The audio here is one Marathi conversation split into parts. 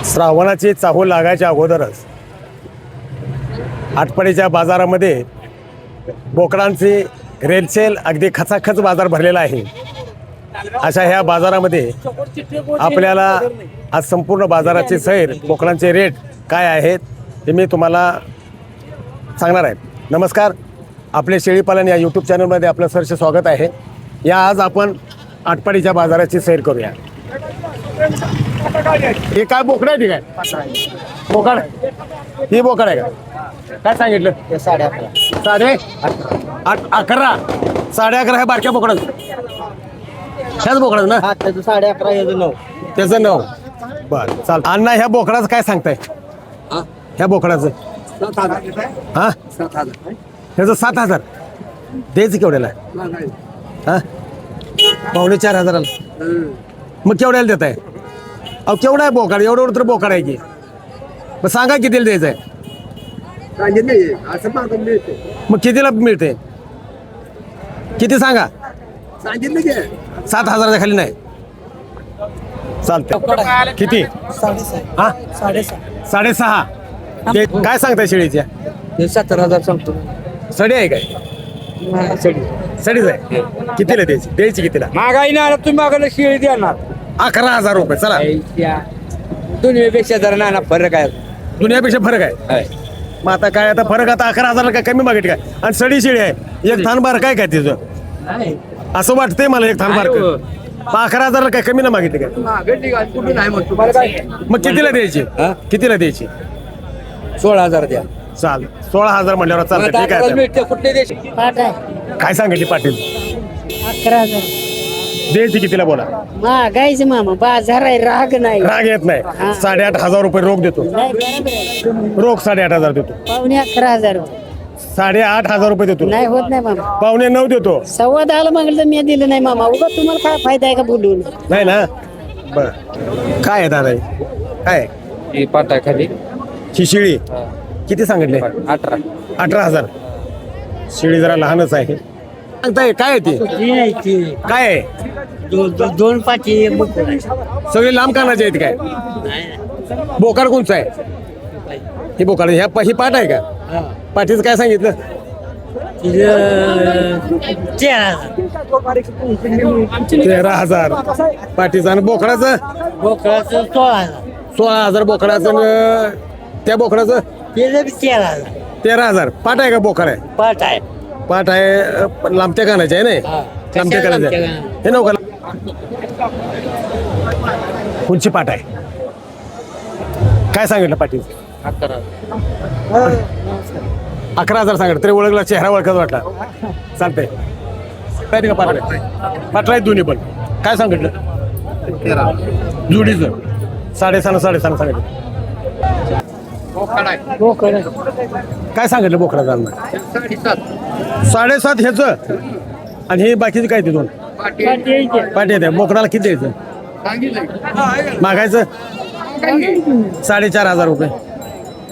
श्रावणाची चाहूल लागायच्या अगोदरच आटपाडीच्या बाजारामध्ये बोकडांची रेलचेल अगदी खचाखच बाजार भरलेला आहे. अशा ह्या बाजारामध्ये आपल्याला आज संपूर्ण बाजाराची सैर, बोकडांचे रेट काय आहेत हे मी तुम्हाला सांगणार आहे. नमस्कार, आपले शेळीपालन या यूट्यूब चॅनलमध्ये आपलं सहर्ष स्वागत आहे. या आज आपण आटपाडीच्या बाजाराची सैर करूया. हे काय बोकड आहे? ठीक आहे, बोकड ही बोकड आहे का? काय सांगितलं? 11.5 11.5 हे बारक्या बोकडाच, ह्याच बोकडाच ना? त्याचं 11.5 याचं 9. त्याचं 9. बरं, चाल. अण्णा ह्या बोकडाचं काय सांगताय? ह्या बोकडाचं 7,000. हा 7,000. ह्याचं 7,000 द्यायचं केवढ्याला? हा 4,500. मग केवढ्याला देत आहे? अहो केवढा आहे बोकड? एवढं तर बोकड आहे की. मग सांगा कितीला द्यायचं आहे? असं मागून मिळते. मग कितीला मिळते? किती सांगा? सांगितलं की 7,000च्या खाली नाही चालतंय. किती? हा 6.5. काय सांगताय शेळीच्या? 17,000 सांगतो. सडी आहे काय? सडीच आहे. कितीला द्यायची? द्यायची कितीला? महागाई ना तुम्ही मागायला शिळी देणार 11,000 रुपये. चला, दुनियेपेक्षा जरा नाना फरक आहे. दुनियापेक्षा फरक आहे. मग आता काय, आता फरक आता 11,000 काय कमी मागित काय? आणि सडी शेळी आहे, एक थान बार काय तिचं असं वाटतंय मला. एक थान बार 11,000 काय कमी ना मागितले काय? कुठून आहे मग तुम्हाला काय? मग कितीला द्यायची? कितीला द्यायची? 16,000 द्या. चाल, 16,000 म्हणल्यावर चालतं. ठीक आहे. मिळते कुठले देश? काय सांगितली पाटील? 11,000 द्यायची कितीला बोला? महागाईच मामा, बाजार आहे, राग नाही. राग येत नाही. 8,500 रुपये रोख देतो. नाही, बरोबर आहे. रोख 8,500 देतो. 11,500 8,500 रुपये देतो. नाही होत नाही मामा. 9.25 देतो. 10.15 मागलं तर मी दिलं नाही मामा. उगा तुम्हाला काय फायदा आहे का बोलून? नाही ना? बर, काय आहे दादा? काय ही पाटा खाली ही शेळी किती सांगितले? 18,000. शेळी जरा लहानच आहे. सांगताय काय आहे ती? काय आहे? 2 पाठी सगळे लांब कानाचे आहेत काय? बोकाड कोणचं आहे? ही बोकाड ही पाट आहे का? पाठीचं काय सांगितलं? 13,000 पाठीचं. आणि बोकडाचं? 16,000 बोकडाचं. आणि त्या बोकडाचं 13,000. पाट आहे का? बोकड आहे? पाठ आहे. पाट आहे, लांबत्या कानाचे आहे. नाही लांबत्या कानाचे हे नव्हतं. कोणची पाट आहे? काय सांगितलं पाटीचं? 11,000 सांगितलं. तरी ओळखला, चेहरा ओळखत वाटला. चालतंय. काय नाही का पाटला? पाटला आहेत दोन्ही पण. काय सांगितलं? जुडीचं 6.5 सांगितलं. काय सांगितलं बोकडाचं? 7.5 ह्याचं. आणि हे बाकीचे काय ते 2 पाठी येते. बोकडाला किती द्यायचं? मागायचं 4,500 रुपये.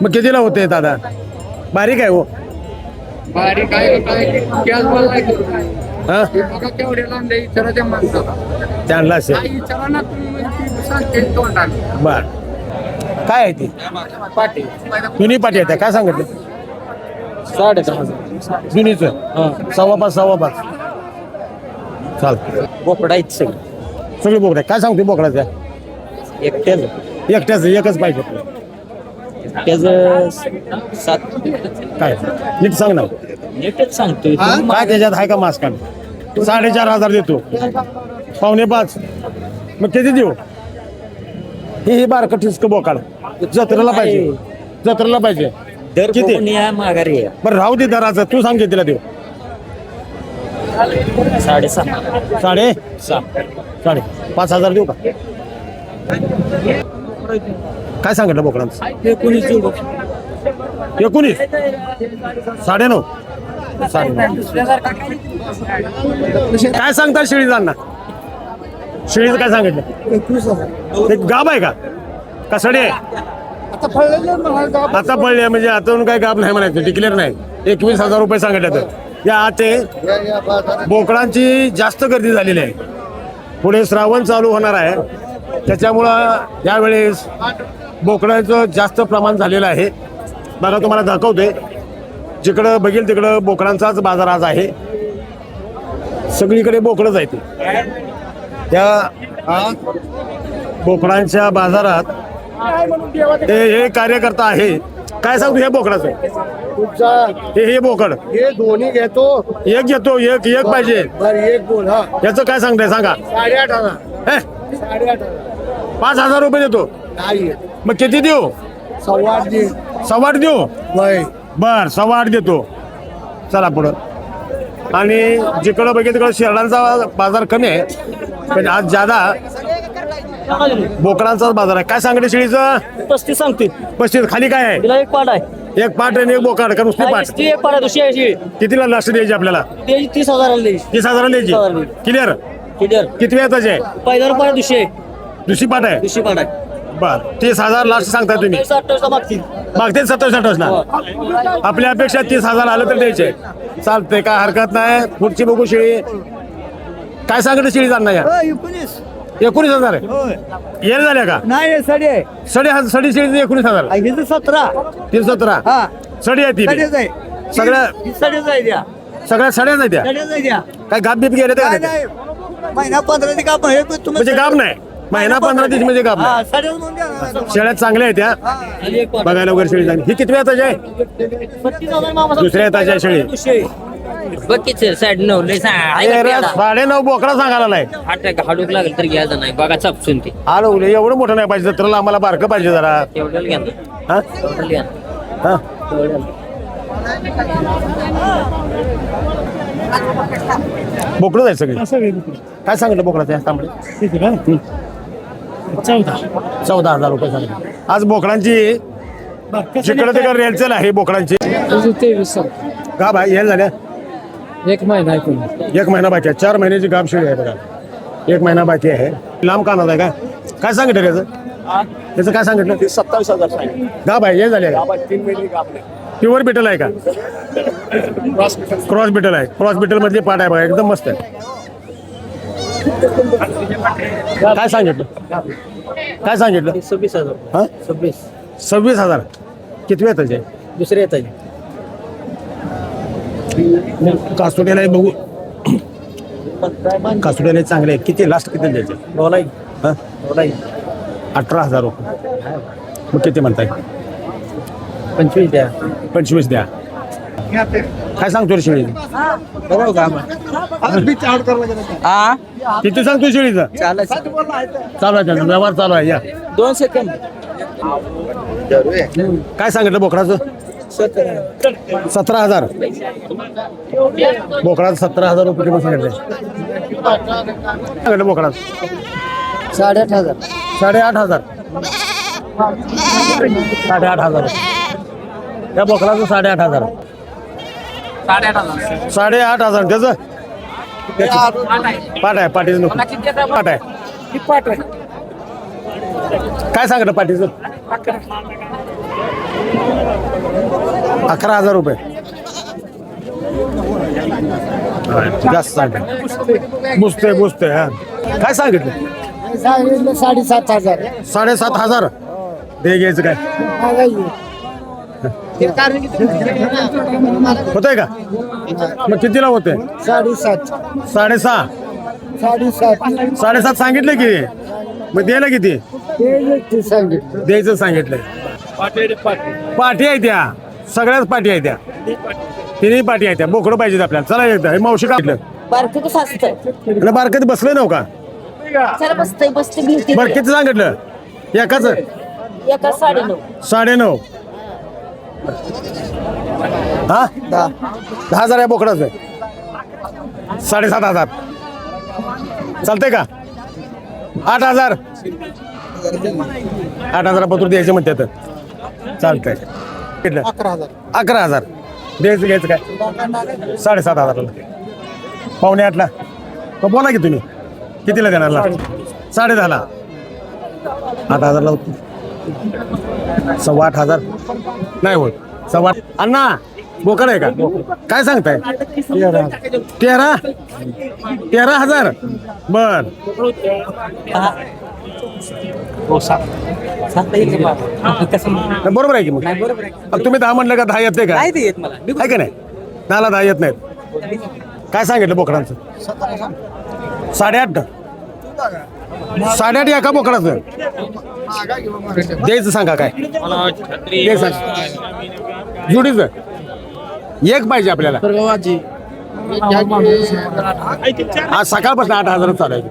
मग कितीला होते दादा? बारीक आहे हो. हा त्यांना असेल. बर, काय आहे ती? जुनी पाठी येते. काय सांगितलं? 3,500. जुनीच 5.25. चाल. बोकडा आहेत सगळं. सगळे बोकड आहे. काय सांगते बोकडाच्या? एकट्याच एकच पाहिजे. त्याचं 7. काय नीट सांग ना. नीटच सांगतोय. काय त्याच्यात आहे का मास्क? 4,500 देतो. 4.25. मग किती देऊ? हे बारकं ठिसक बोकाड जत्रेला पाहिजे. जत्रेला पाहिजे. किती? माघारी आहे. बरं राहू दे दराचं. तू सांग कितीला देऊ? 6.5. 5,000 देऊ का? काय सांगितलं बोकडांचं? 19. 9.5. काय सांगतात शेळीजांना? शेळीचं काय सांगितलं? 21,000. एक गाब आहे का सडी आहे? आता पडले म्हणजे आता काय गाब नाही म्हणायचं. डिक्लेअर नाही. 21,000 रुपये सांगितले. तर या ते बोकडांची जास्त गर्दी झालेली आहे. पुढे श्रावण चालू होणार आहे. त्याच्यामुळं यावेळेस बोकडाचं जास्त प्रमाण झालेलं आहे. बघा तुम्हाला दाखवतोय, जिकडं बघेल तिकडं बोकडांचाच बाजार आज आहे. सगळीकडे बोकडंच आहे ते. त्या बोकडांच्या बाजारात हे कार्यकर्ता आहे. काय सांगतो हे बोकडाचं? हे बोकड हे दोन्ही घेतो. एक घेतो, एक पाहिजे. बरं एक बोल. हा याचं काय सांगताय सांगा? 8,500. हे 8,500 5,000 रुपये देतो. नाही. मग किती देऊ? 8,15 दे. 8.25 देऊ. वय बर 8.25 देतो. चला पुढं. आणि जिकडं बघितलं तिकडं शेरडांचा बाजार कमी आहे, पण आज ज्यादा बोकडांचाच बाजार आहे. काय सांगते शेळीचं? 35 सांगते. 35. खाली काय आहे? तिला एक पाट आहे. एक पाट आणि एक बोकाड का नुसती पाट? ती एक पाट आहे, दुसरी आहे शिळी. कितीला लास्ट द्यायची आपल्याला? त्याची 30,000 द्यायची. 30,000 द्यायची. 30,000. क्लिअर. क्लिअर. किती वेळाची आहे? पहिल्यावर पाट दुसरी आहे. दुसरी पाट आहे. दुसरी पाट आहे. बर 30,000 लास्ट सांगताय तुम्ही. 28 मागतील. मागते 27-28 ला. आपल्या अपेक्षा 30,000 आलं तर द्यायचे. चालतंय, काय हरकत नाही. पुढची बघू शेळी. काय सांगते शेळी जाणार या? 19,000 येल झाल्या का? नाही सडी आहे. सडी शेळी 19,000. 17. 317. हा सडी आहे ती. सडीच आहे. सगळ्या सडीच आहे द्या. सगळ्या सड्याच आहेत त्या. सडीच आहे द्या. काय गाप बीप गेले काय ते? नाही. महिना 15 दिवस काम हे तुम्ही म्हणजे गाप नाही. महिना 15 दिवस म्हणजे गाप नाही. सडीच म्हणून द्या. शेळ्या चांगल्या आहेत त्या. आणि एक पाट. बघायला वगैरे शेळी चांगली. ही किती वेळाची आहे? 35,000 मामा. दुसऱ्या येताची शेळी. दुसरी आहे. बघ किती 9.5 लय सांग. 9.5 बोकडा सांगायला नाही. हाडूक लागेल तर घ्यायचं नाही. बघा चापसून ते आलं उले एवढं मोठं नाही पाहिजे. जत्रेला आम्हाला बारकं पाहिजे जरा. एवढं घ्या ना. हा एवढं घ्या. हा बोकडं आहे सगळे. काय सांगितलं बोकडाचं तांबडे? 14,000 रुपये सांगितलं. आज बोकडांची जिकडे तिकडे रेलचेल आहे बोकडांची. 23 गाब आहे हे झाल्या. एक महिना ऐकून. 1 महिना बाकी आहे. 4 महिन्याची गाब शेळी आहे बघा. 1 महिना बाकी आहे. लांब कानात आहे. काय सांगितलं त्याचं? त्याचं काय सांगितलं? 27,000 सांगितलं. गाब आहे हे झाले का? 3 महिने काम नाही. प्युअर बिटल आहे का? क्रॉस बिटल आहे. क्रॉस बिटल मधली पाट आहे बघा, एकदम मस्त आहे. काय सांगितलं? काय सांगितलं? 26,000. हा 26,000. किती वेळ त्याचे? दुसरे येत आहे. कासुड्याला बघू. कासुड्याला चांगले आहे. किती लास्ट किती द्यायचे? डॉलाई. हा डॉलाई. 18,000 रुपये. मग किती म्हणताय? 25 द्या. 25 द्या. काय सांगतो रे शेळी? किती सांगतो शेळीचं? चालू आहे त्याचा व्यवहार चालू आहे. या 2 सेकंद. काय सांगितलं बोकडाचं? 17,000. बोकडाचं 17,000 रुपये किंमत सांगितले. सांगितलं बोकडाचं 8,500. 8,500. 8,500. त्या बोकडाचं 8,500. 8,500 त्याचं पाट आहे. पाटीचं नको. पाट आहे. काय सांगितलं पाटीचं? 11,000 रुपये. जास्त सांगते. बुजते हा. काय सांगितलं? 7,500. 7,500. दे घ्यायचं काय होतंय का? मग कितीला होते? 7,500. 6.5. 7,500. 7.5 सांगितलं की मग द्यायला किती ते सांगितलं. द्यायचं सांगितलंय? पाठी आहे त्या. सगळ्याच पाठी आहे त्या. तिन्ही पाठी आहे त्या. बोकडं पाहिजेत आपल्याला. चला एकदा हे मावशी काढलं. बारकं कसं असतं? बारकत बसलं नव्ह का? चला बसते भीती. बरं किती सांगितलं एकाच? एका 9.5. 9.5. हा 10,000 आहे बोकडाचं. 7,500. चालतंय का? 8,000. 8,000 पत्र द्यायचे म्हणते तर चालतंय. 11,000 द्यायचं घ्यायचं काय? 7,500 8:45. मग बोला की तुम्ही कितीला देणार? 10:30. 8,000 होतो. 8,1500 नाही होत. 8,1500. अण्णा बोकड आहे का? काय सांगताय? 13,000. बर नाही, बरोबर आहे की मग मग तुम्ही 10 म्हणलं का 10 येते का आहे का नाही 10ला 10 येत नाहीत. काय सांगितलं बोकडांचं 8.5 8.5 एका बोकडाचं द्यायचं सांगा काय दे सांग जुडीचं एक पाहिजे आपल्याला आज सकाळपासून 8,000 चालू आहे.